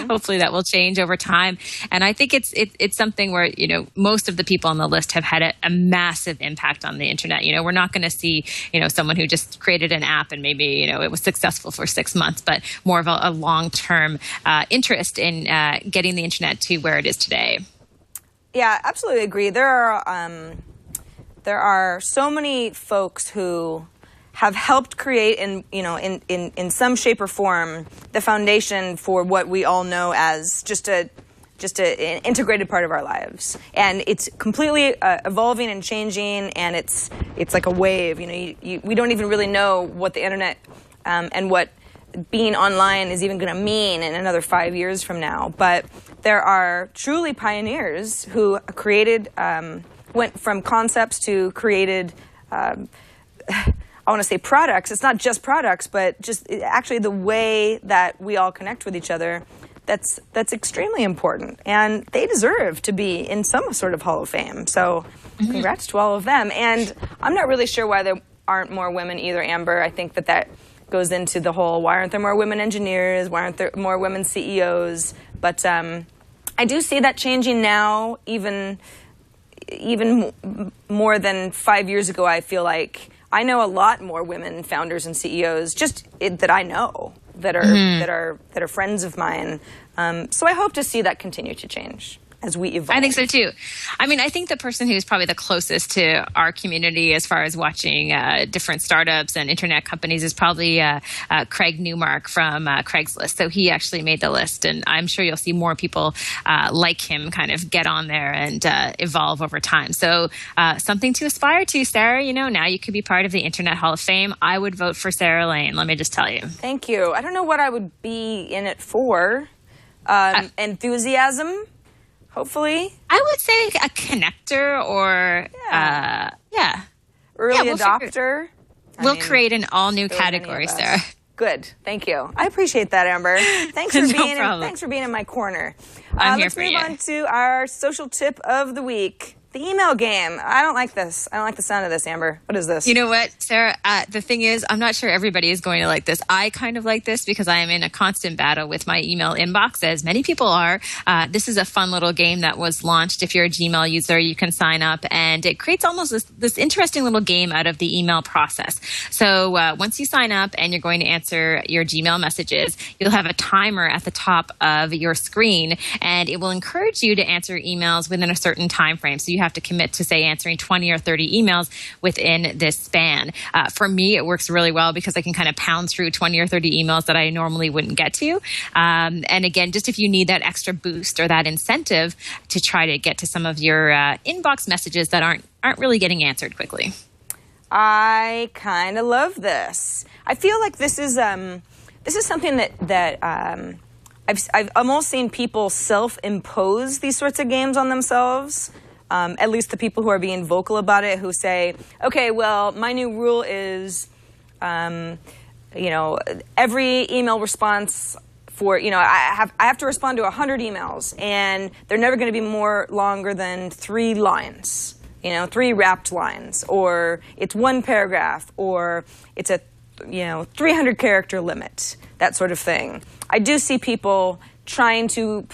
hopefully that will change over time. And I think it's something where, most of the people on the list have had a massive impact on the internet. We're not going to see, someone who just created an app and maybe, it was successful for 6 months. but more of a long-term interest in getting the internet to where it is today. Yeah, absolutely agree. There are so many folks who have helped create in some shape or form the foundation for what we all know as just an integrated part of our lives, and it's completely evolving and changing, and it's like a wave. We don't even really know what the internet and what being online is even going to mean in another 5 years from now. But there are truly pioneers who created, went from concepts to created. I want to say products. It's not just products, but just actually the way that we all connect with each other. That's extremely important, and they deserve to be in some sort of Hall of Fame. So congrats to all of them. And I'm not really sure why there aren't more women either, Amber. I think that goes into the whole, why aren't there more women engineers? Why aren't there more women CEOs? But I do see that changing now, even more than 5 years ago. I feel like I know a lot more women founders and CEOs that I know that are friends of mine. So I hope to see that continue to change as we evolve. I think so too. I mean, I think the person who's probably the closest to our community as far as watching different startups and internet companies is probably Craig Newmark from Craigslist. So he actually made the list, and I'm sure you'll see more people like him kind of get on there and evolve over time. So something to aspire to, Sarah. Now you could be part of the Internet Hall of Fame. I would vote for Sarah Lane, let me just tell you. Thank you. I don't know what I would be in it for. Enthusiasm? Hopefully. I would say a connector or, early adopter. We'll create an all-new category, Sarah. Good. Thank you. I appreciate that, Amber. Thanks for No being in my corner. I'm here for you. Let's move on to our social tip of the week. The email game. I don't like this. I don't like the sound of this, Amber. What is this? You know what, Sarah? The thing is, I'm not sure everybody is going to like this. I kind of like this because I am in a constant battle with my email inbox, as many people are. This is a fun little game that was launched. If you're a Gmail user, you can sign up, and it creates almost this interesting little game out of the email process. So once you sign up and you're going to answer your Gmail messages, you'll have a timer at the top of your screen, and it will encourage you to answer emails within a certain time frame. So you have to commit to, say, answering 20 or 30 emails within this span. For me, it works really well because I can kind of pound through 20 or 30 emails that I normally wouldn't get to. And again, just if you need that extra boost or that incentive to try to get to some of your inbox messages that aren't really getting answered quickly. I kind of love this. I feel like this is something that I've almost seen people self-impose these sorts of games on themselves. At least the people who are being vocal about it, who say, okay, well, my new rule is, every email response for, I have to respond to 100 emails, and they're never going to be more longer than 3 lines, 3 wrapped lines, or it's 1 paragraph, or it's a, 300 character limit, that sort of thing. I do see people trying to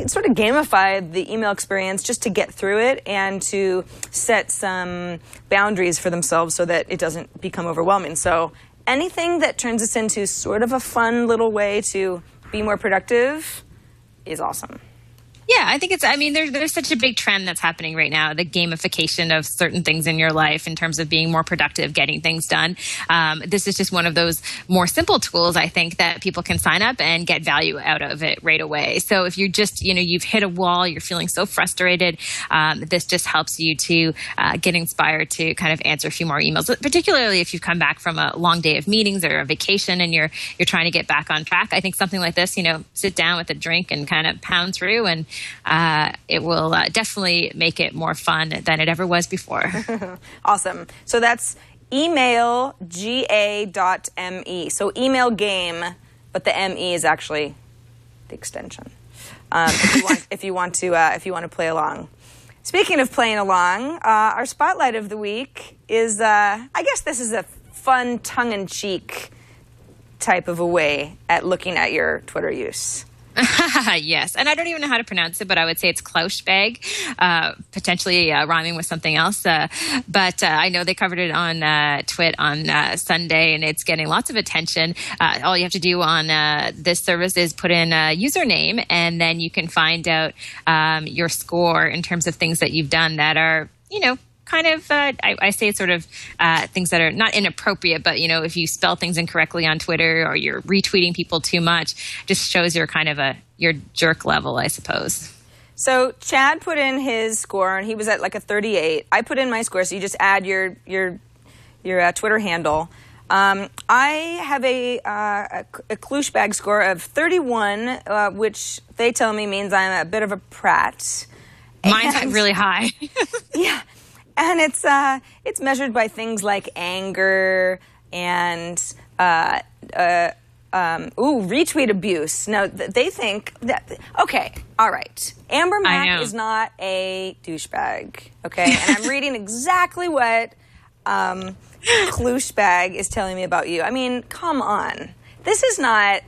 sort of gamify the email experience just to get through it and to set some boundaries for themselves so that it doesn't become overwhelming. So anything that turns us into sort of a fun little way to be more productive is awesome. Yeah, I think there's such a big trend that's happening right now, the gamification of certain things in your life in terms of being more productive, getting things done. This is just one of those more simple tools, I think, that people can sign up and get value out of it right away. So if you're just, you've hit a wall, you're feeling so frustrated, this just helps you to get inspired to kind of answer a few more emails, particularly if you've come back from a long day of meetings or a vacation and you're trying to get back on track. I think something like this, sit down with a drink and kind of pound through, and it will definitely make it more fun than it ever was before. Awesome. So that's emailga.me. So email game, but the ME is actually the extension. If you want to play along. Speaking of playing along, our spotlight of the week is, I guess this is a fun tongue-in-cheek type of a way at looking at your Twitter use. Yes, and I don't even know how to pronounce it, but I would say it's Klauschbag, potentially rhyming with something else. But I know they covered it on TWiT on Sunday, and it's getting lots of attention. All you have to do on this service is put in a username, and then you can find out your score in terms of things that you've done that are, kind of, I say it's sort of things that are not inappropriate, but, if you spell things incorrectly on Twitter or you're retweeting people too much, just shows your kind of your jerk level, I suppose. So Chad put in his score, and he was at like a 38. I put in my score, so you just add your Twitter handle. I have a Klauschbag score of 31, which they tell me means I'm a bit of a prat. Mine's really high. Yeah. And it's measured by things like anger and retweet abuse. Now they think that all right. Amber Mack is not a douchebag, okay? And I'm reading exactly what Klauschbag is telling me about you. I mean, come on. This is not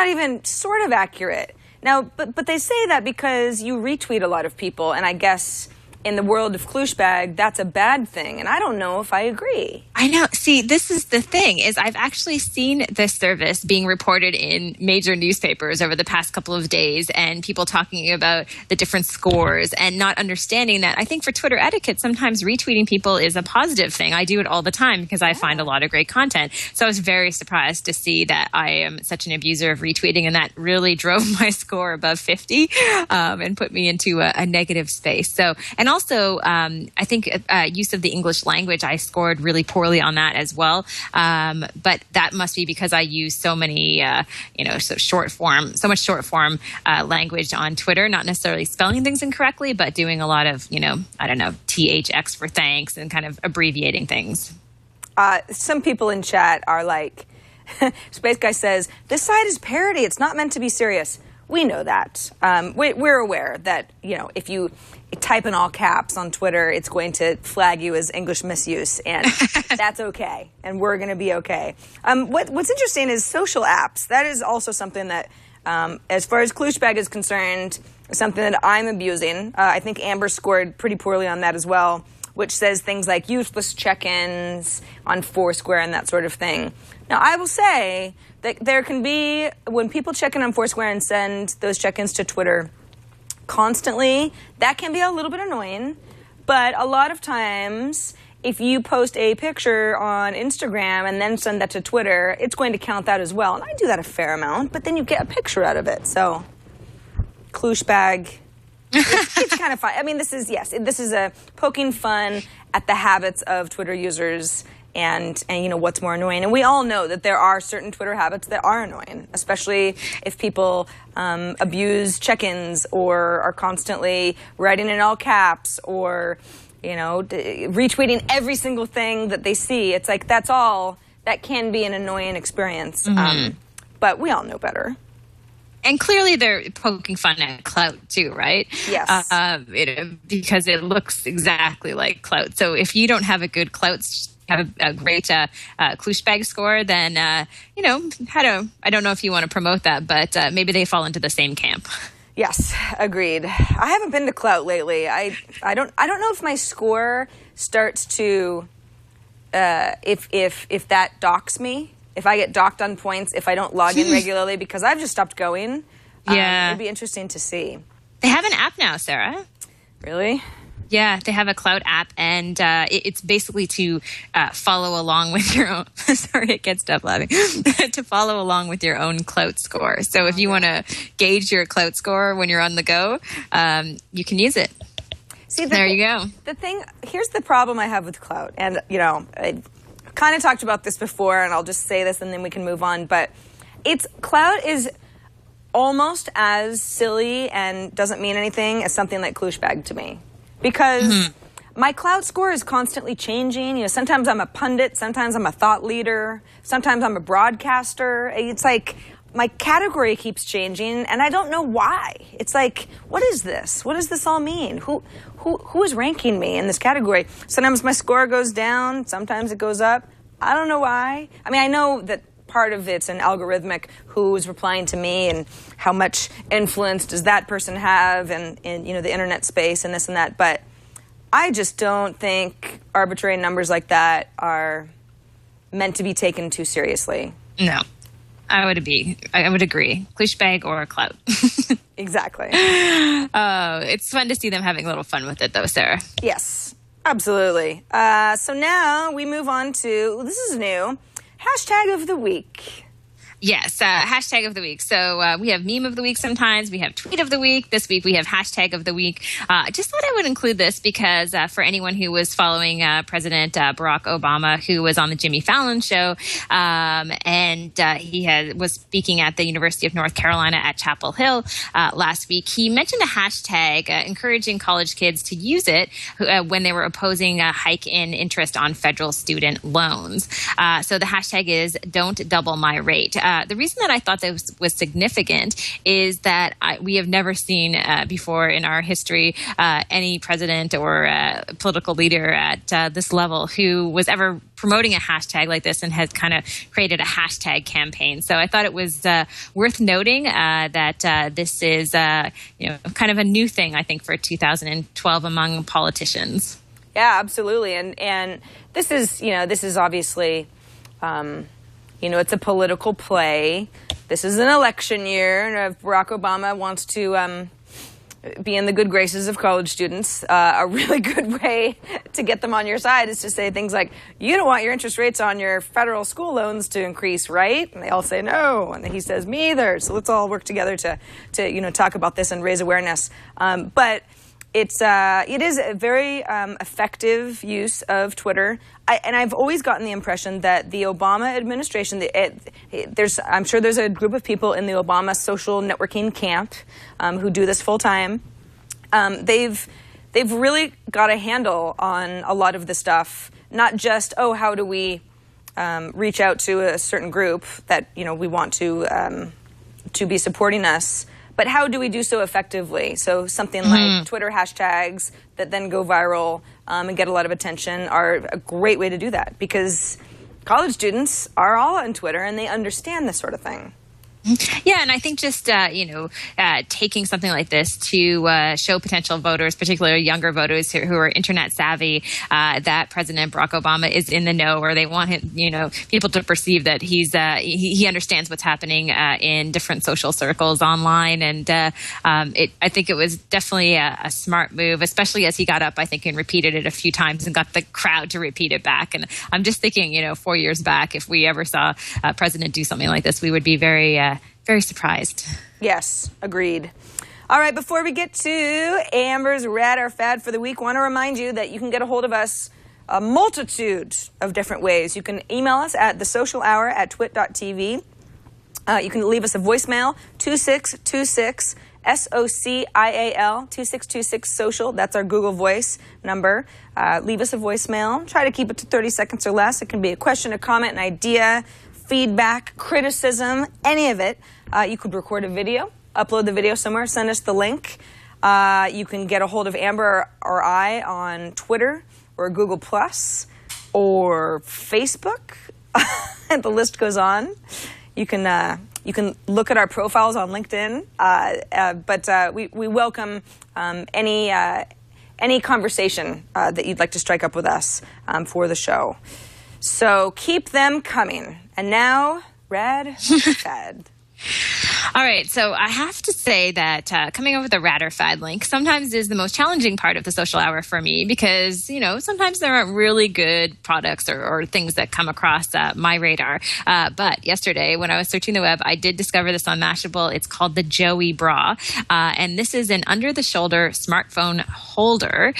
even sort of accurate. Now, but they say that because you retweet a lot of people, and I guess in the world of Klauschbag, that's a bad thing. And I don't know if I agree. I know. See, this is the thing, is I've actually seen this service being reported in major newspapers over the past couple of days, and people talking about the different scores and not understanding that. I think for Twitter etiquette, sometimes retweeting people is a positive thing. I do it all the time because I find a lot of great content. So I was very surprised to see that I am such an abuser of retweeting, and that really drove my score above 50 and put me into a negative space. So, and also, I think use of the English language, I scored really poorly on that as well. But that must be because I use so many, so much short form language on Twitter, not necessarily spelling things incorrectly, but doing a lot of, THX for thanks and kind of abbreviating things. Some people in chat are like, Space Guy says, this site is parody. It's not meant to be serious. We know that. We're aware that, if you type in all caps on Twitter, it's going to flag you as English misuse, and that's okay. And we're going to be okay. What's interesting is social apps. That is also something that, as far as Klauschbag is concerned, is something that I'm abusing. I think Amber scored pretty poorly on that as well, which says things like useless check-ins on Foursquare and that sort of thing. Now, I will say that there can be, when people check in on Foursquare and send those check-ins to Twitter constantly, that can be a little bit annoying. But a lot of times, if you post a picture on Instagram and then send that to Twitter, it's going to count that as well. And I do that a fair amount, but then you get a picture out of it. So, Klauschbag, it's kind of fun. I mean, this is a poking fun at the habits of Twitter users and what's more annoying. And we all know that there are certain Twitter habits that are annoying, especially if people abuse check-ins or are constantly writing in all caps or, retweeting every single thing that they see. It's like that can be an annoying experience. Mm-hmm. But we all know better. And clearly they're poking fun at clout too, right? Yes. Because it looks exactly like clout. So if you don't have a good clout, have a great Klauschbag score, then, I don't know if you want to promote that, but maybe they fall into the same camp. Yes, agreed. I haven't been to clout lately. I don't know if my score starts to, if that docks me. If I get docked on points, if I don't log in regularly, because I've just stopped going. Yeah. It'd be interesting to see. They have an app now, Sarah. Really? Yeah, they have a clout app, and it's basically to follow along with your own. Sorry, I can't stop laughing. To follow along with your own clout score. So if you want to gauge your clout score when you're on the go, you can use it. See, there you go. Here's the problem I have with clout, and I kind of talked about this before, and I'll just say this and then we can move on, but clout is almost as silly and doesn't mean anything as something like Klauschbag to me. Because my clout score is constantly changing. Sometimes I'm a pundit, sometimes I'm a thought leader, sometimes I'm a broadcaster. It's like my category keeps changing, and I don't know why. It's like, what is this? What does this all mean? Who is ranking me in this category? Sometimes my score goes down, sometimes it goes up. I don't know why. I mean, I know that part of it's an algorithmic who's replying to me and how much influence does that person have in the internet space and this and that. But I just don't think arbitrary numbers like that are meant to be taken too seriously. No, I would agree. Clishbag or clout. Exactly. Oh, it's fun to see them having a little fun with it, though, Sarah. Yes, absolutely. So now we move on to, this is new, hashtag of the week. Yes, hashtag of the week. So we have meme of the week sometimes. We have tweet of the week. This week we have hashtag of the week. I just thought I would include this because for anyone who was following President Barack Obama, who was on the Jimmy Fallon show, and he was speaking at the University of North Carolina at Chapel Hill last week, he mentioned a hashtag encouraging college kids to use it when they were opposing a hike in interest on federal student loans. So the hashtag is "Don't Double My Rate." The reason that I thought that was significant is that we have never seen before in our history any president or political leader at this level who was ever promoting a hashtag like this and has kind of created a hashtag campaign. So I thought it was worth noting that this is kind of a new thing, I think, for 2012 among politicians. Yeah, absolutely. And this is obviously it's a political play. This is an election year, and if Barack Obama wants to be in the good graces of college students, a really good way to get them on your side is to say things like, you don't want your interest rates on your federal school loans to increase, right? And they all say no, and then he says, me either. So let's all work together to talk about this and raise awareness. But it is a very effective use of Twitter. And I've always gotten the impression that the Obama administration, I'm sure there's a group of people in the Obama social networking camp who do this full time. They've really got a handle on a lot of the stuff, not just, how do we reach out to a certain group that we want to be supporting us, but how do we do so effectively? So something like Twitter hashtags that then go viral and get a lot of attention are a great way to do that, because college students are all on Twitter and they understand this sort of thing. Yeah, and I think just, taking something like this to show potential voters, particularly younger voters who are internet savvy, that President Barack Obama is in the know, or they want him, people to perceive that he understands what's happening in different social circles online. And I think it was definitely a smart move, especially as he got up, I think, and repeated it a few times and got the crowd to repeat it back. And I'm just thinking, 4 years back, if we ever saw a president do something like this, we would be very surprised. Yes, agreed. All right, before we get to Amber's Rad or Fad for the week, I want to remind you that you can get a hold of us a multitude of different ways. You can email us at thesocialhour@twit.tv. You can leave us a voicemail, 2626 SOCIAL 2626 social. That's our Google Voice number. Leave us a voicemail. Try to keep it to 30 seconds or less. It can be a question, a comment, an idea, feedback, criticism, any of it. You could record a video, upload the video somewhere, send us the link. You can get a hold of Amber or I on Twitter or Google Plus or Facebook. And the list goes on. You can look at our profiles on LinkedIn. But we welcome any conversation that you'd like to strike up with us for the show. So keep them coming. And now, Rad or Fad. All right, so I have to say that coming up with a Rad or Fad link sometimes is the most challenging part of the social hour for me because, sometimes there aren't really good products or things that come across my radar. But yesterday, when I was searching the web, I did discover this on Mashable. It's called the JoeyBra, and this is an under-the-shoulder smartphone holder.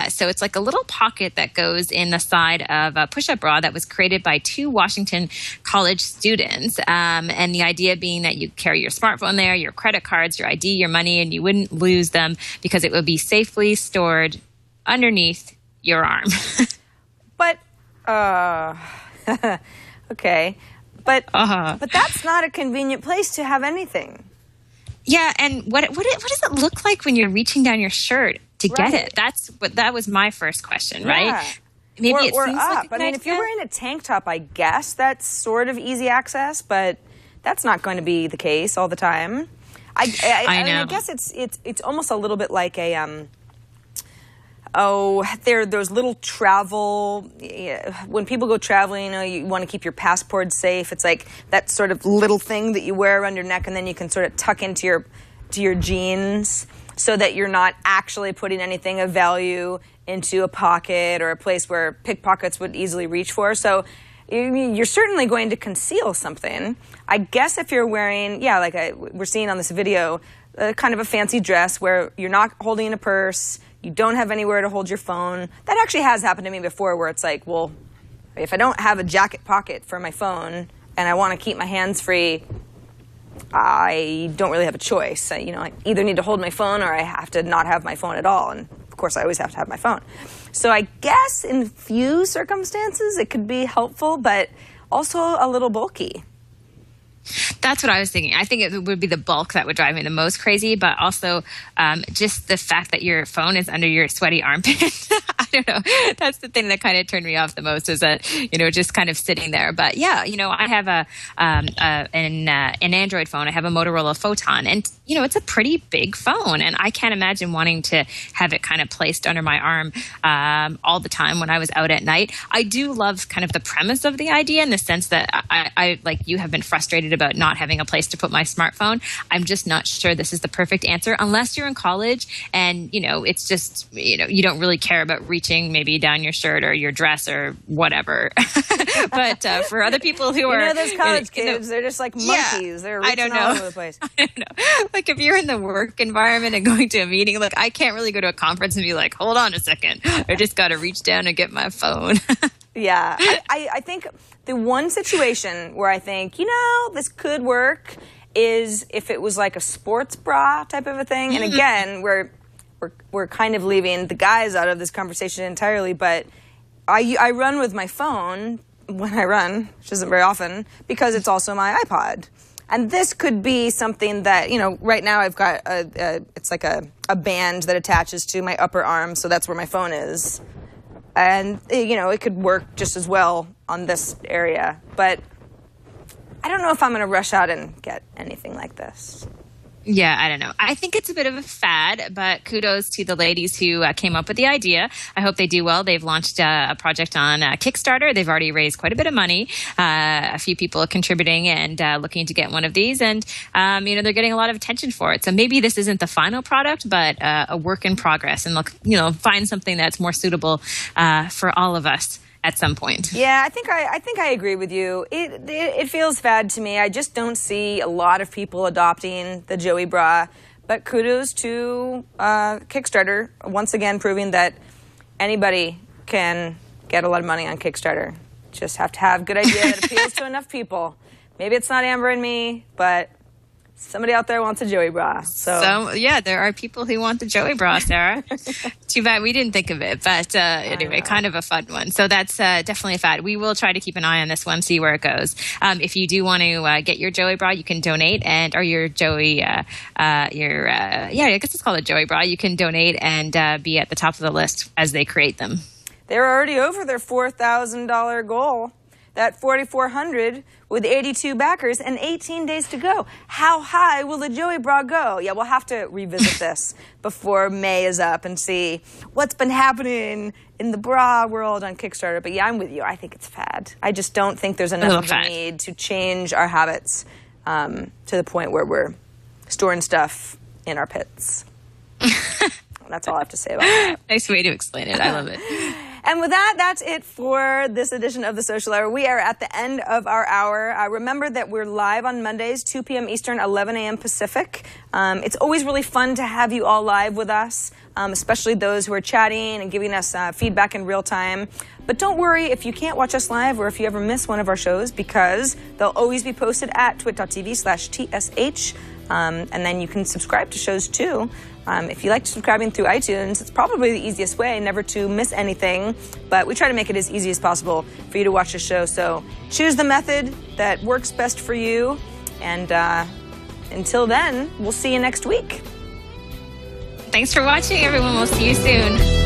So it's like a little pocket that goes in the side of a push-up bra that was created by 2 Washington college students. And the idea being that you carry your smartphone there, your credit cards, your ID, your money, and you wouldn't lose them because it would be safely stored underneath your arm. But, okay. But that's not a convenient place to have anything. Yeah, and what does it look like when you're reaching down your shirt to get it? That was my first question, right? maybe it or seems up. like a good I mean, if you're idea. wearing a tank top, I guess that's sort of easy access, but that's not going to be the case all the time. I mean, I guess it's almost a little bit like a those little travel, when people go traveling, you want to keep your passport safe. It's like that sort of little thing that you wear around your neck, and then you can sort of tuck into your jeans so that you're not actually putting anything of value into a pocket or a place where pickpockets would easily reach for. So you're certainly going to conceal something. I guess if you're wearing, like we're seeing on this video, kind of a fancy dress where you're not holding a purse, you don't have anywhere to hold your phone. That actually has happened to me before, where it's like, well, if I don't have a jacket pocket for my phone and I want to keep my hands free, I don't really have a choice. I either need to hold my phone or I have to not have my phone at all. And of course, I always have to have my phone. So I guess in few circumstances it could be helpful, but also a little bulky. That's what I was thinking. I think it would be the bulk that would drive me the most crazy, but also just the fact that your phone is under your sweaty armpit. I don't know. That's the thing that kind of turned me off the most, is that, just kind of sitting there. But yeah, I have an Android phone. I have a Motorola Photon, and, it's a pretty big phone, and I can't imagine wanting to have it kind of placed under my arm all the time when I was out at night. I do love kind of the premise of the idea, in the sense that I like you, have been frustrated about not having a place to put my smartphone. I'm just not sure this is the perfect answer, unless you're in college and, it's just, you don't really care about reaching maybe down your shirt or your dress or whatever. But for other people who are... those college kids, they're just like monkeys. They're reaching all over the place. I don't know. Like, if you're in the work environment and going to a meeting, like, I can't really go to a conference and be like, hold on a second, I just got to reach down and get my phone. Yeah. I think the one situation where I think, this could work is if it was like a sports bra type of a thing. And again, we're kind of leaving the guys out of this conversation entirely, but I run with my phone when I run, which isn't very often, because it's also my iPod. And this could be something that, right now I've got it's like a band that attaches to my upper arm, so that's where my phone is. And, it could work just as well on this area. But I don't know if I'm going to rush out and get anything like this. Yeah, I don't know. I think it's a bit of a fad, but kudos to the ladies who came up with the idea. I hope they do well. They've launched a project on Kickstarter. They've already raised quite a bit of money. A few people are contributing and looking to get one of these. And, they're getting a lot of attention for it. So maybe this isn't the final product, but a work in progress. And look, find something that's more suitable for all of us at some point. Yeah, I think I agree with you. It feels fad to me. I just don't see a lot of people adopting the JoeyBra. But kudos to Kickstarter, once again proving that anybody can get a lot of money on Kickstarter. Just have to have a good idea that appeals to enough people. Maybe it's not Amber and me, but somebody out there wants a JoeyBra. So yeah, there are people who want the JoeyBra, Sarah. Too bad we didn't think of it. But anyway, kind of a fun one. So that's definitely a fad. We will try to keep an eye on this one, see where it goes. If you do want to get your JoeyBra, you can donate, or your Joey, I guess it's called a JoeyBra. You can donate and be at the top of the list as they create them. They're already over their $4,000 goal. That $4,400 with 82 backers and 18 days to go. How high will the JoeyBra go? Yeah, we'll have to revisit this before May is up and see what's been happening in the bra world on Kickstarter. But yeah, I'm with you. I think it's fad. I just don't think there's enough of a need to change our habits to the point where we're storing stuff in our pits. That's all I have to say about that. Nice way to explain it. I love it. And with that, that's it for this edition of the Social Hour. We are at the end of our hour. Remember that we're live on Mondays, 2 p.m. Eastern, 11 a.m. Pacific. It's always really fun to have you all live with us, especially those who are chatting and giving us feedback in real time. But don't worry if you can't watch us live or if you ever miss one of our shows, because they'll always be posted at twit.tv/TSH. And then you can subscribe to shows too. If you like subscribing through iTunes, it's probably the easiest way never to miss anything. But we try to make it as easy as possible for you to watch the show. So choose the method that works best for you. And until then, we'll see you next week. Thanks for watching, everyone. We'll see you soon.